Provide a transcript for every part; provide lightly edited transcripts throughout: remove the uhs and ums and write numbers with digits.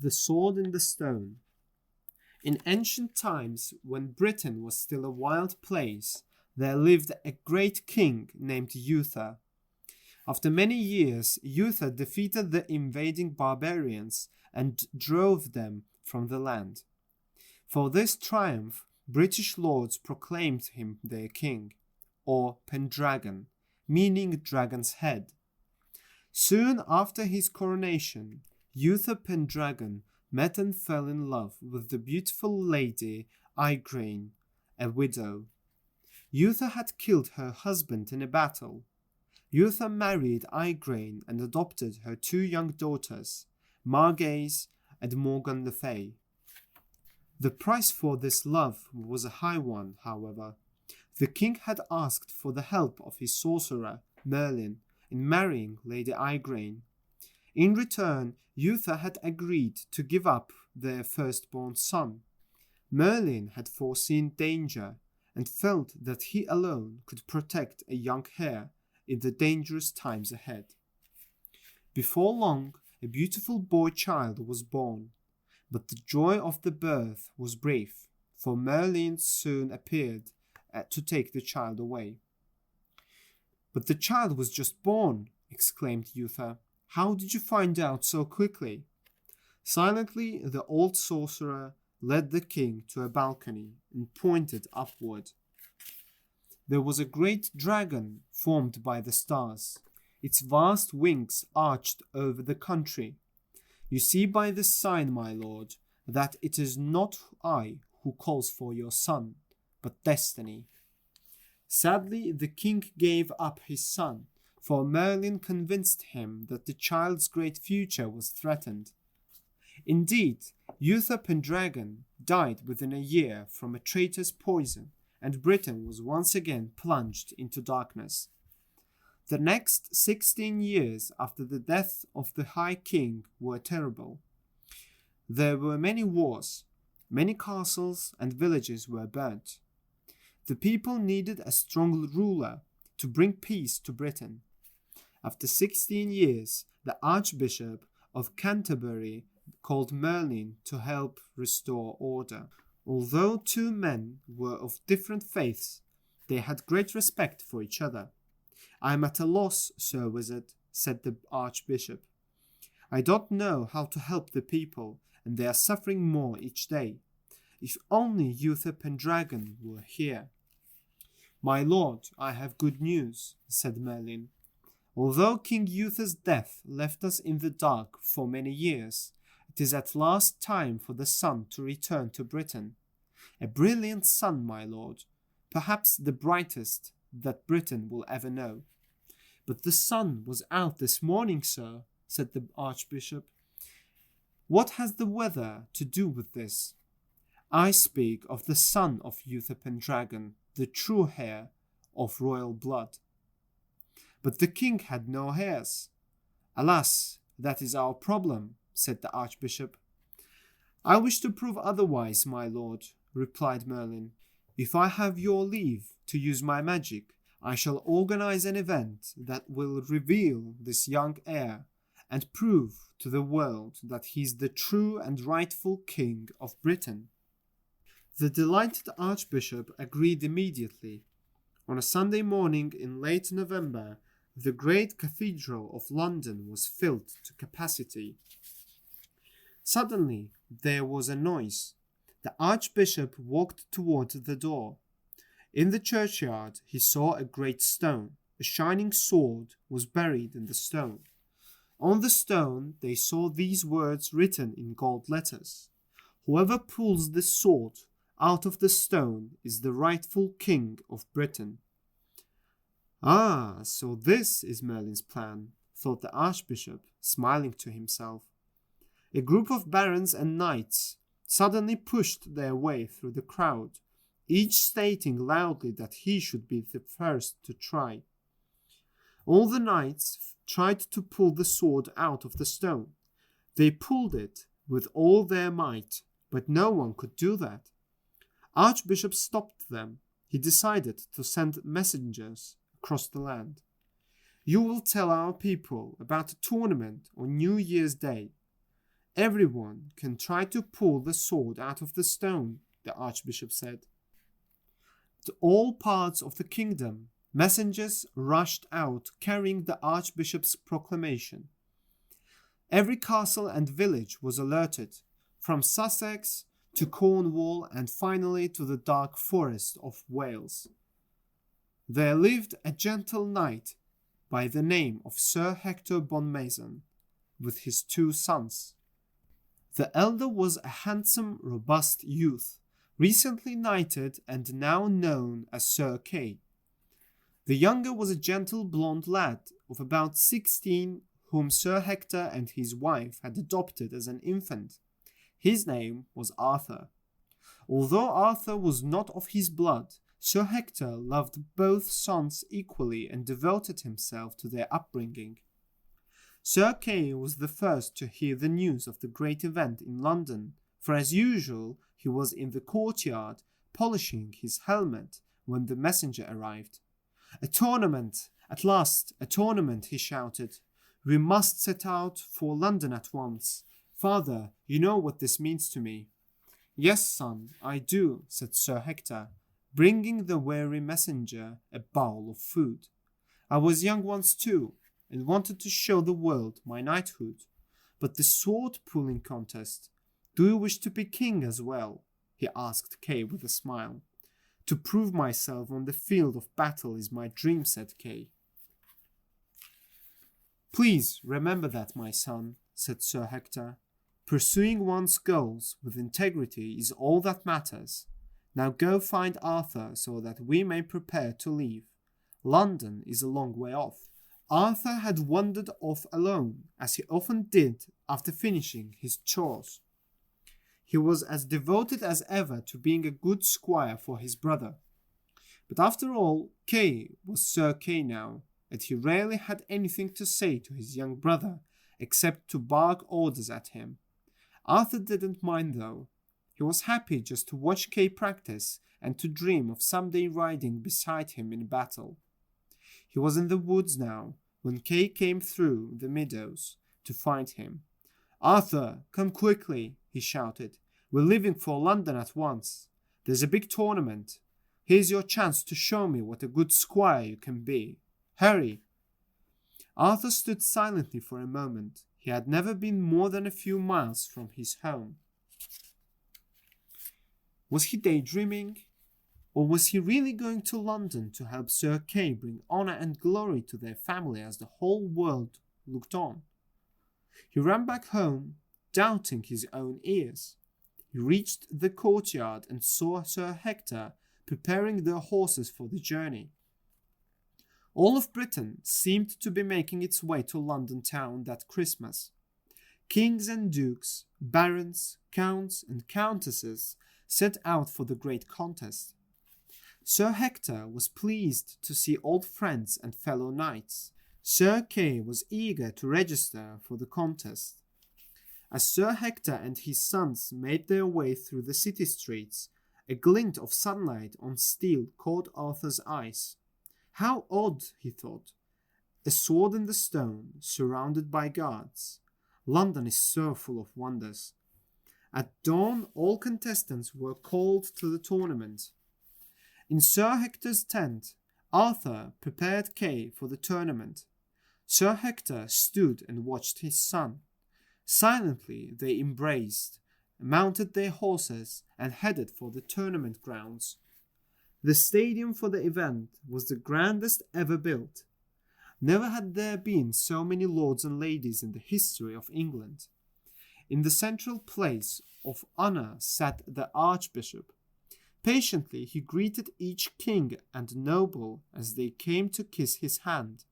The Sword in the Stone. In ancient times, when Britain was still a wild place, there lived a great king named Uther. After many years, Uther defeated the invading barbarians and drove them from the land. For this triumph, British lords proclaimed him their king, or Pendragon, meaning dragon's head. Soon after his coronation, Uther Pendragon met and fell in love with the beautiful lady Igraine, a widow. Uther had killed her husband in a battle. Uther married Igraine and adopted her 2 young daughters, Margase and Morgan le Fay. The price for this love was a high one, however. The king had asked for the help of his sorcerer, Merlin, in marrying Lady Igraine. In return, Uther had agreed to give up their firstborn son. Merlin had foreseen danger and felt that he alone could protect a young heir in the dangerous times ahead. Before long, a beautiful boy child was born, but the joy of the birth was brief, for Merlin soon appeared to take the child away. "But the child was just born," exclaimed Uther. "How did you find out so quickly?" Silently, the old sorcerer led the king to a balcony and pointed upward. There was a great dragon formed by the stars. Its vast wings arched over the country. "You see by this sign, my lord, that it is not I who calls for your son, but destiny." Sadly, the king gave up his son, for Merlin convinced him that the child's great future was threatened. Indeed, Uther Pendragon died within a year from a traitor's poison, and Britain was once again plunged into darkness. The next 16 years after the death of the High King were terrible. There were many wars, many castles and villages were burnt. The people needed a strong ruler to bring peace to Britain. After 16 years, the Archbishop of Canterbury called Merlin to help restore order. Although 2 men were of different faiths, they had great respect for each other. "I am at a loss, Sir Wizard," said the Archbishop. "I don't know how to help the people, and they are suffering more each day. If only Uther Pendragon were here." "My lord, I have good news," said Merlin. "Although King Uther's death left us in the dark for many years, it is at last time for the sun to return to Britain. A brilliant sun, my lord, perhaps the brightest that Britain will ever know." "But the sun was out this morning, sir," said the Archbishop. "What has the weather to do with this?" "I speak of the son of Uther Pendragon, the true heir of royal blood." "But the king had no heirs." "Alas, that is our problem," said the Archbishop. "I wish to prove otherwise, my lord," replied Merlin. "If I have your leave to use my magic, I shall organize an event that will reveal this young heir and prove to the world that he is the true and rightful king of Britain." The delighted Archbishop agreed immediately. On a Sunday morning in late November, the great cathedral of London was filled to capacity. Suddenly, there was a noise. The Archbishop walked toward the door. In the churchyard, he saw a great stone. A shining sword was buried in the stone. On the stone, they saw these words written in gold letters: "Whoever pulls this sword out of the stone is the rightful king of Britain." "Ah, so this is Merlin's plan," thought the Archbishop, smiling to himself. A group of barons and knights suddenly pushed their way through the crowd, each stating loudly that he should be the first to try. All the knights tried to pull the sword out of the stone. They pulled it with all their might, but no one could do that. Archbishop stopped them. He decided to send messengers across the land. "You will tell our people about a tournament on New Year's Day. Everyone can try to pull the sword out of the stone, the archbishop said. To all parts of the kingdom, messengers rushed out carrying the archbishop's proclamation. Every castle and village was alerted, from Sussex to Cornwall and finally to the dark forest of Wales. There lived a gentle knight by the name of Sir Hector Bonmaison, with his 2 sons. The elder was a handsome, robust youth, recently knighted and now known as Sir Kay. The younger was a gentle blonde lad of about 16 whom Sir Hector and his wife had adopted as an infant. His name was Arthur. Although Arthur was not of his blood, Sir Hector loved both sons equally and devoted himself to their upbringing. Sir Kay was the first to hear the news of the great event in London, for as usual he was in the courtyard polishing his helmet when the messenger arrived. "A tournament! At last, a tournament!" he shouted. "We must set out for London at once. Father, you know what this means to me." "Yes, son, I do," said Sir Hector, bringing the weary messenger a bowl of food. "I was young once too, and wanted to show the world my knighthood. But the sword-pulling contest, do you wish to be king as well?" he asked Kay with a smile. "To prove myself on the field of battle is my dream," said Kay. "Please remember that, my son," said Sir Hector. "Pursuing one's goals with integrity is all that matters. Now go find Arthur so that we may prepare to leave. London is a long way off." Arthur had wandered off alone, as he often did after finishing his chores. He was as devoted as ever to being a good squire for his brother. But after all, Kay was Sir Kay now, and he rarely had anything to say to his young brother except to bark orders at him. Arthur didn't mind though. He was happy just to watch Kay practice and to dream of someday riding beside him in battle. He was in the woods now when Kay came through the meadows to find him. "Arthur, come quickly," he shouted. "We're leaving for London at once. There's a big tournament. Here's your chance to show me what a good squire you can be. Hurry!" Arthur stood silently for a moment. He had never been more than a few miles from his home. Was he daydreaming? Or was he really going to London to help Sir Kay bring honor and glory to their family as the whole world looked on? He ran back home, doubting his own ears. He reached the courtyard and saw Sir Hector preparing their horses for the journey. All of Britain seemed to be making its way to London town that Christmas. Kings and dukes, barons, counts and countesses set out for the great contest. Sir Hector was pleased to see old friends and fellow knights. Sir Kay was eager to register for the contest. As Sir Hector and his sons made their way through the city streets, a glint of sunlight on steel caught Arthur's eyes. How odd, he thought. A sword in the stone, surrounded by guards. London is so full of wonders. At dawn, all contestants were called to the tournament. In Sir Hector's tent, Arthur prepared Kay for the tournament. Sir Hector stood and watched his son. Silently they embraced, mounted their horses, and headed for the tournament grounds. The stadium for the event was the grandest ever built. Never had there been so many lords and ladies in the history of England. In the central place of honor sat the archbishop. Patiently he greeted each king and noble as they came to kiss his hand.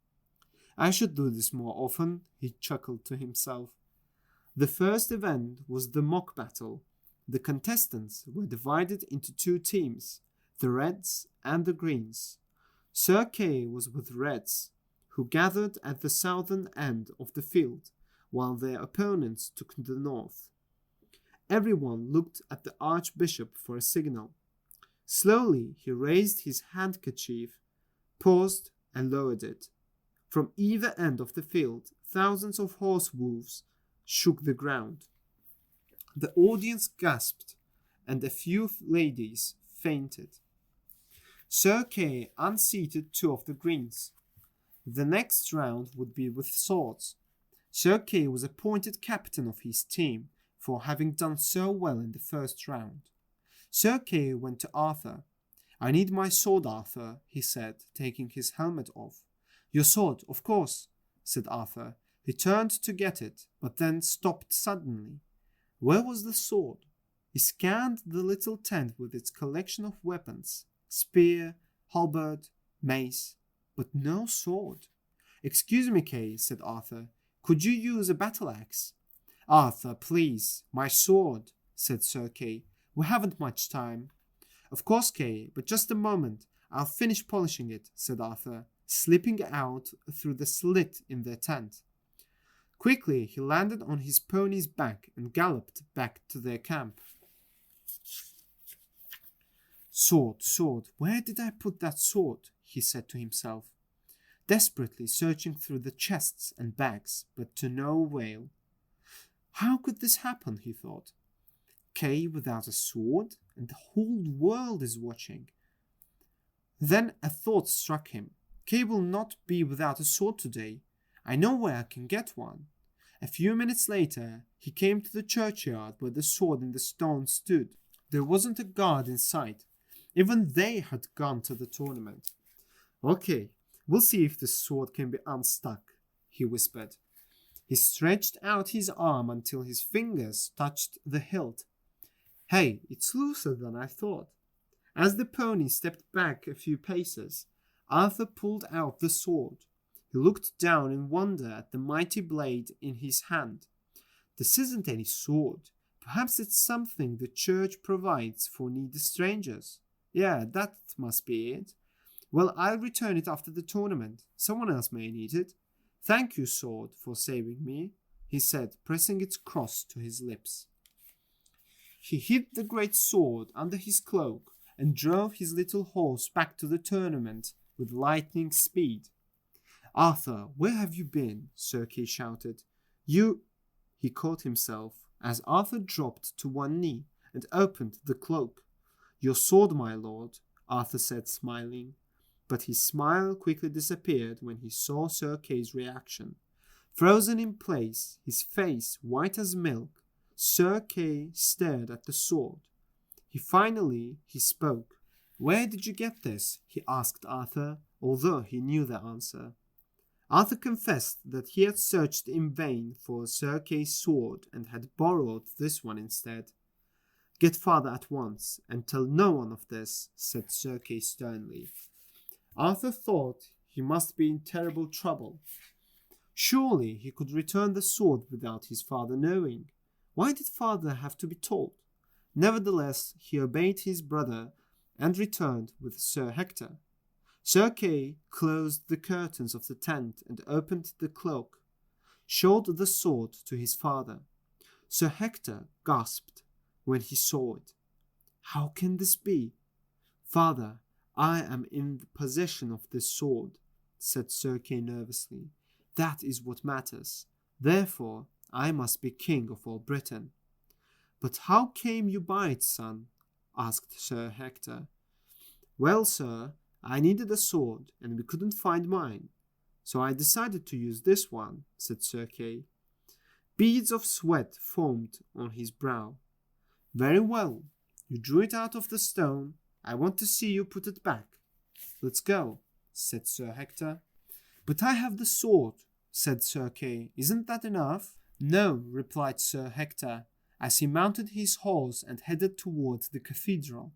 I should do this more often, he chuckled to himself. The first event was the mock battle. The contestants were divided into two teams, the Reds and the Greens. Sir Kay was with Reds, who gathered at the southern end of the field, while their opponents took the north. Everyone looked at the archbishop for a signal. Slowly he raised his handkerchief, paused, and lowered it. From either end of the field, thousands of horse hooves shook the ground. The audience gasped, and a few ladies fainted. Sir Kay unseated 2 of the greens. The next round would be with swords. Sir Kay was appointed captain of his team for having done so well in the first round. Sir Kay went to Arthur. "I need my sword, Arthur," he said, taking his helmet off. "Your sword, of course," said Arthur. He turned to get it, but then stopped suddenly. Where was the sword? He scanned the little tent with its collection of weapons, spear, halberd, mace, but no sword. "Excuse me, Kay," said Arthur. "Could you use a battle axe?" "Arthur, please, my sword," said Sir Kay. "We haven't much time." "Of course, Kay, but just a moment. I'll finish polishing it," said Arthur, slipping out through the slit in their tent. Quickly he landed on his pony's back and galloped back to their camp. "Sword, sword, where did I put that sword?" he said to himself, desperately searching through the chests and bags, but to no avail. How could this happen, he thought. Kay without a sword, and the whole world is watching. Then a thought struck him. Kay will not be without a sword today. I know where I can get one. A few minutes later, he came to the churchyard where the sword in the stone stood. There wasn't a guard in sight. Even they had gone to the tournament. "Okay, we'll see if the sword can be unstuck," he whispered. He stretched out his arm until his fingers touched the hilt. Hey, it's looser than I thought. As the pony stepped back a few paces, Arthur pulled out the sword. He looked down in wonder at the mighty blade in his hand. This isn't any sword. Perhaps it's something the church provides for needy strangers. Yeah, that must be it. Well, I'll return it after the tournament. Someone else may need it. Thank you, sword, for saving me, he said, pressing its cross to his lips. He hid the great sword under his cloak and drove his little horse back to the tournament with lightning speed. Arthur, where have you been? Sir Kay shouted. You... He caught himself as Arthur dropped to one knee and opened the cloak. Your sword, my lord, Arthur said, smiling. But his smile quickly disappeared when he saw Sir Kay's reaction. Frozen in place, his face white as milk, Sir Kay stared at the sword. Finally spoke. Where did you get this? He asked Arthur, although he knew the answer. Arthur confessed that he had searched in vain for Sir Kay's sword and had borrowed this one instead. Get father at once, and tell no one of this, said Sir Kay sternly. Arthur thought he must be in terrible trouble. Surely he could return the sword without his father knowing. Why did father have to be told? Nevertheless, he obeyed his brother and returned with Sir Hector. Sir Kay closed the curtains of the tent and opened the cloak, showed the sword to his father. Sir Hector gasped when he saw it. How can this be? Father, I am in the possession of this sword, said Sir Kay nervously. That is what matters. Therefore, I must be king of all Britain. But how came you by it, son? Asked Sir Hector. Well, sir, I needed a sword, and we couldn't find mine. So I decided to use this one, said Sir Kay. Beads of sweat formed on his brow. Very well. You drew it out of the stone. I want to see you put it back. Let's go, said Sir Hector. But I have the sword, said Sir Kay. Isn't that enough? No, replied Sir Hector, as he mounted his horse and headed towards the cathedral.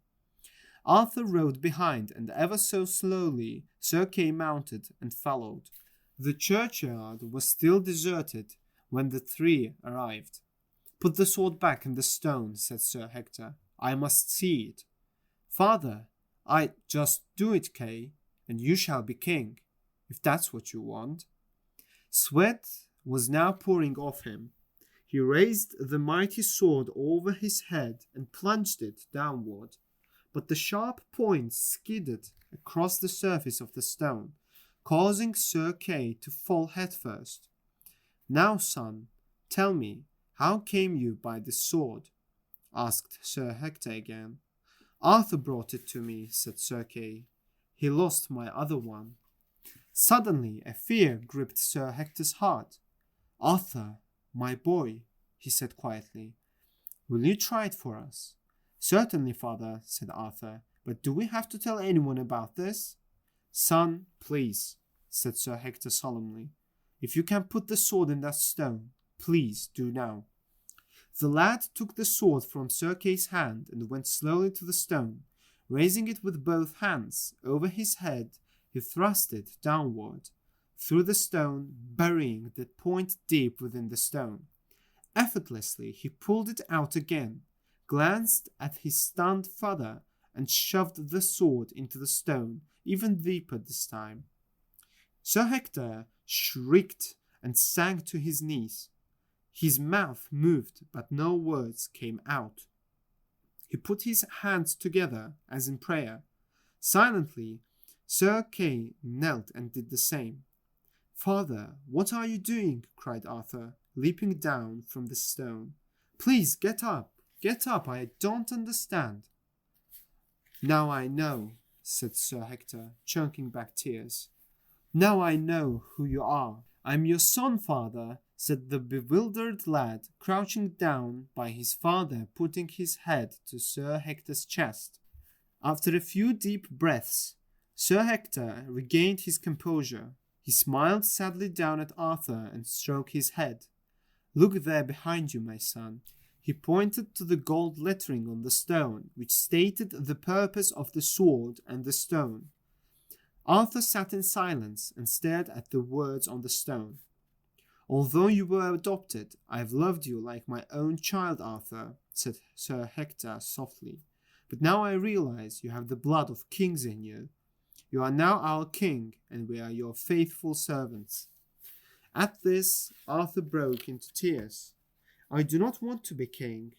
Arthur rode behind, and ever so slowly Sir Kay mounted and followed. The churchyard was still deserted when the three arrived. Put the sword back in the stone, said Sir Hector. I must see it. Father, just do it, Kay, and you shall be king, if that's what you want. Sweat was now pouring off him. He raised the mighty sword over his head and plunged it downward, but the sharp point skidded across the surface of the stone, causing Sir Kay to fall headfirst. Now, son, tell me, How came you by this sword? Asked Sir Hector again. Arthur brought it to me, said Sir Kay. He lost my other one. Suddenly a fear gripped Sir Hector's heart. Arthur, my boy, he said quietly, will you try it for us? Certainly, father, said Arthur, but do we have to tell anyone about this? Son, please, said Sir Hector solemnly. If you can put the sword in that stone, please do now. The lad took the sword from Sir Kay's hand and went slowly to the stone. Raising it with both hands over his head, he thrust it downward through the stone, burying the point deep within the stone. Effortlessly he pulled it out again, glanced at his stunned father, and shoved the sword into the stone, even deeper this time. Sir Hector shrieked and sank to his knees. His mouth moved, but no words came out. He put his hands together as in prayer. Silently, Sir Kay knelt and did the same. Father, what are you doing? Cried Arthur, leaping down from the stone. Please get up, I don't understand. Now I know, said Sir Hector, choking back tears. Now I know who you are. I'm your son, father, said the bewildered lad, crouching down by his father, putting his head to Sir Hector's chest. After a few deep breaths, Sir Hector regained his composure. He smiled sadly down at Arthur and stroked his head. Look there behind you, my son. He pointed to the gold lettering on the stone, which stated the purpose of the sword and the stone. Arthur sat in silence and stared at the words on the stone. Although you were adopted, I have loved you like my own child, Arthur, said Sir Hector softly. But now I realize you have the blood of kings in you. You are now our king, and we are your faithful servants. At this, Arthur broke into tears. I do not want to be king.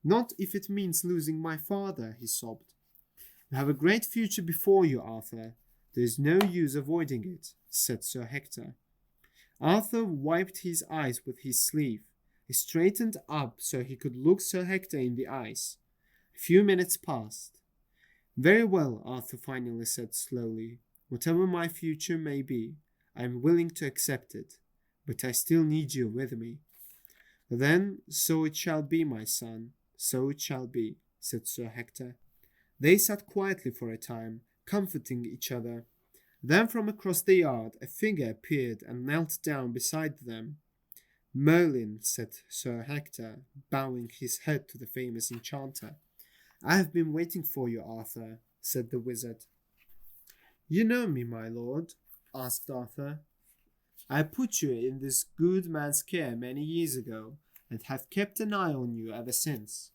Not if it means losing my father, he sobbed. You have a great future before you, Arthur. There is no use avoiding it, said Sir Hector. Arthur wiped his eyes with his sleeve. He straightened up so he could look Sir Hector in the eyes. A few minutes passed. Very well, Arthur finally said slowly. Whatever my future may be, I am willing to accept it, but I still need you with me. Then, so it shall be, my son, so it shall be, said Sir Hector. They sat quietly for a time, comforting each other. Then from across the yard a figure appeared and knelt down beside them. Merlin, said Sir Hector, bowing his head to the famous enchanter. I have been waiting for you, Arthur, said the wizard. You know me, my lord? Asked Arthur. I put you in this good man's care many years ago, and have kept an eye on you ever since.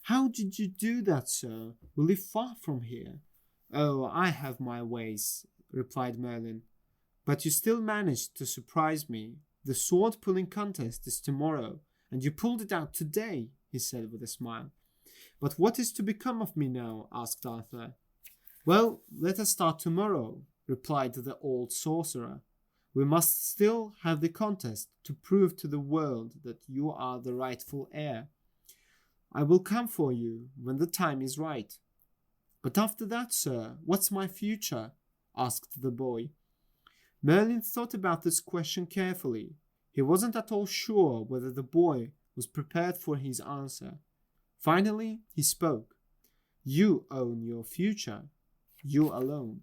How did you do that, sir? We live far from here. Oh, I have my ways, replied Merlin. But you still managed to surprise me. The sword-pulling contest is tomorrow, and you pulled it out today, he said with a smile. But what is to become of me now? Asked Arthur. Well, let us start tomorrow, replied the old sorcerer. We must still have the contest to prove to the world that you are the rightful heir. I will come for you when the time is right. But after that, sir, what's my future? Asked the boy. Merlin thought about this question carefully. He wasn't at all sure whether the boy was prepared for his answer. Finally, he spoke. You own your future. You alone.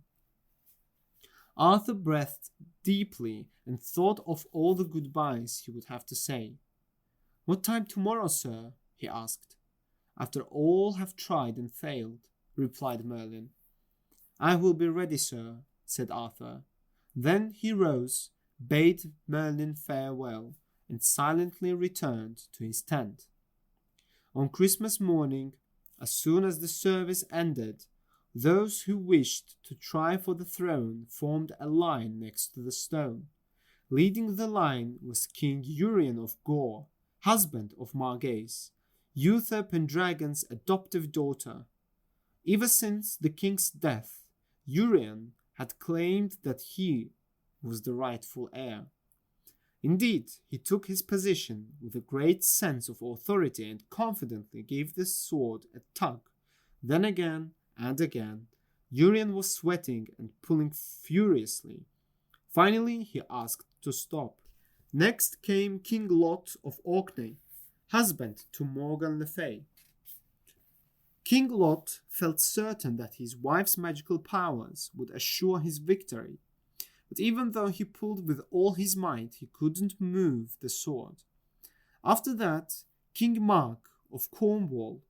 Arthur breathed deeply and thought of all the goodbyes he would have to say. What time tomorrow, sir? He asked. After all have tried and failed, replied Merlin. I will be ready, sir, said Arthur. Then he rose, bade Merlin farewell, and silently returned to his tent. On Christmas morning, as soon as the service ended, those who wished to try for the throne formed a line next to the stone. Leading the line was King Urien of Gore, husband of Margase, Uther Pendragon's adoptive daughter. Ever since the king's death, Urien had claimed that he was the rightful heir. Indeed, he took his position with a great sense of authority and confidently gave the sword a tug. Then again and again, Urien was sweating and pulling furiously. Finally, he asked to stop. Next came King Lot of Orkney, husband to Morgan le Fay. King Lot felt certain that his wife's magical powers would assure his victory, but even though he pulled with all his might, he couldn't move the sword. After that, King Mark of Cornwall,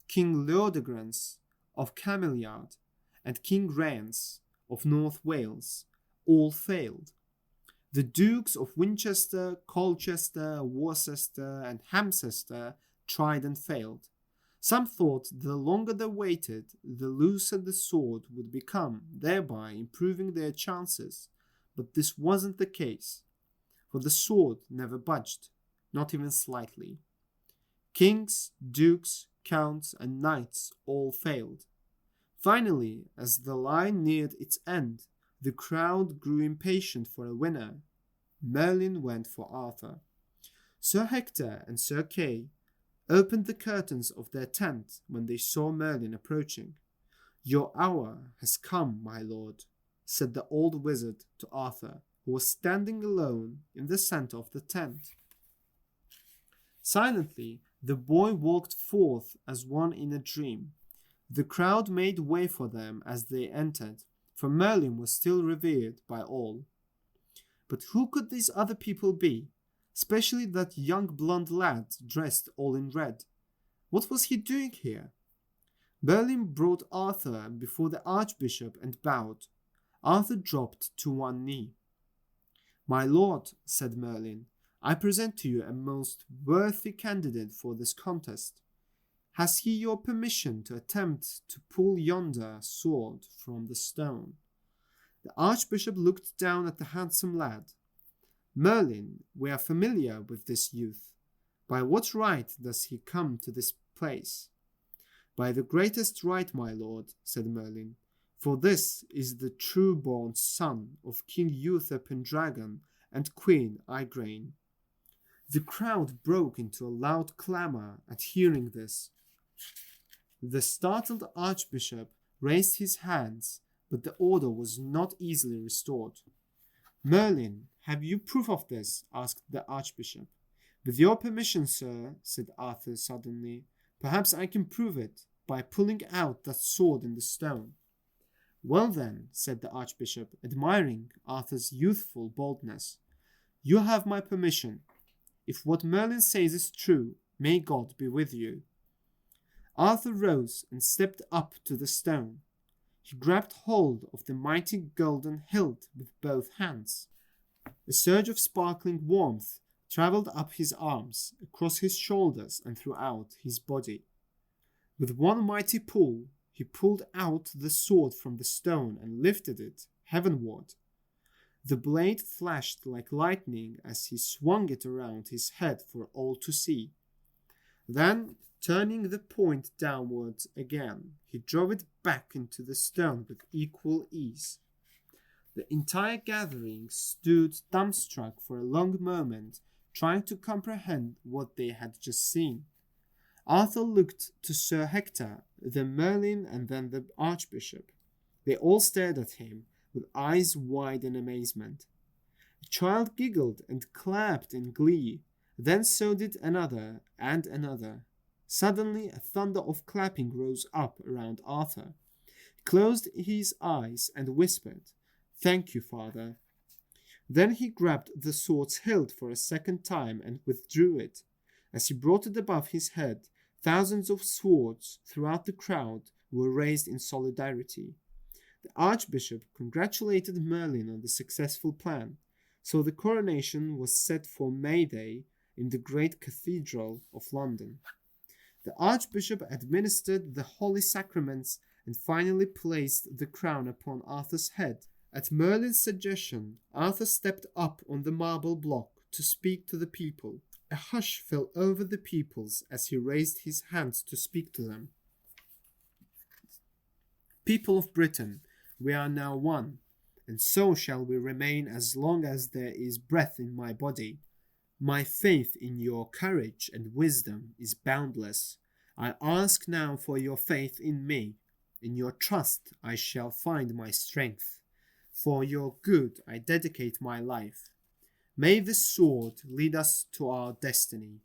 King Leodegrance of Cameliard, and King Rience of North Wales all failed. The Dukes of Winchester, Colchester, Worcester, and Hampchester tried and failed. Some thought the longer they waited, the looser the sword would become, thereby improving their chances. But this wasn't the case, for the sword never budged, not even slightly. Kings, dukes, counts, and knights all failed. Finally, as the line neared its end, the crowd grew impatient for a winner. Merlin went for Arthur. Sir Hector and Sir Kay opened the curtains of their tent when they saw Merlin approaching. "Your hour has come, my lord," said the old wizard to Arthur, who was standing alone in the center of the tent. Silently, the boy walked forth as one in a dream. The crowd made way for them as they entered, for Merlin was still revered by all. But who could these other people be? Especially that young blonde lad dressed all in red. What was he doing here? Merlin brought Arthur before the archbishop and bowed. Arthur dropped to one knee. "My lord," said Merlin, "I present to you a most worthy candidate for this contest. Has he your permission to attempt to pull yonder sword from the stone?" The archbishop looked down at the handsome lad. "Merlin, we are familiar with this youth. By what right does he come to this place?" "By the greatest right, my lord," said Merlin, "for this is the true-born son of King Uther Pendragon and Queen Igraine." The crowd broke into a loud clamor at hearing this. The startled archbishop raised his hands, but the order was not easily restored. "Merlin, have you proof of this?" asked the archbishop. "With your permission, sir," said Arthur suddenly, "perhaps I can prove it by pulling out that sword in the stone." "Well then," said the archbishop, admiring Arthur's youthful boldness, "you have my permission. If what Merlin says is true, may God be with you." Arthur rose and stepped up to the stone. He grabbed hold of the mighty golden hilt with both hands. A surge of sparkling warmth traveled up his arms, across his shoulders, and throughout his body. With one mighty pull, he pulled out the sword from the stone and lifted it heavenward. The blade flashed like lightning as he swung it around his head for all to see. Then, turning the point downwards again, he drove it back into the stone with equal ease. The entire gathering stood dumbstruck for a long moment, trying to comprehend what they had just seen. Arthur looked to Sir Hector, then Merlin, and then the archbishop. They all stared at him, with eyes wide in amazement. A child giggled and clapped in glee, then so did another and another. Suddenly a thunder of clapping rose up around Arthur. He closed his eyes and whispered, "Thank you, father." Then he grabbed the sword's hilt for a second time and withdrew it. As he brought it above his head, thousands of swords throughout the crowd were raised in solidarity. The archbishop congratulated Merlin on the successful plan, so the coronation was set for May Day in the great cathedral of London. The archbishop administered the holy sacraments and finally placed the crown upon Arthur's head. At Merlin's suggestion, Arthur stepped up on the marble block to speak to the people. A hush fell over the peoples as he raised his hands to speak to them. "People of Britain, we are now one, and so shall we remain as long as there is breath in my body. My faith in your courage and wisdom is boundless. I ask now for your faith in me. In your trust I shall find my strength. For your good I dedicate my life. May this sword lead us to our destiny.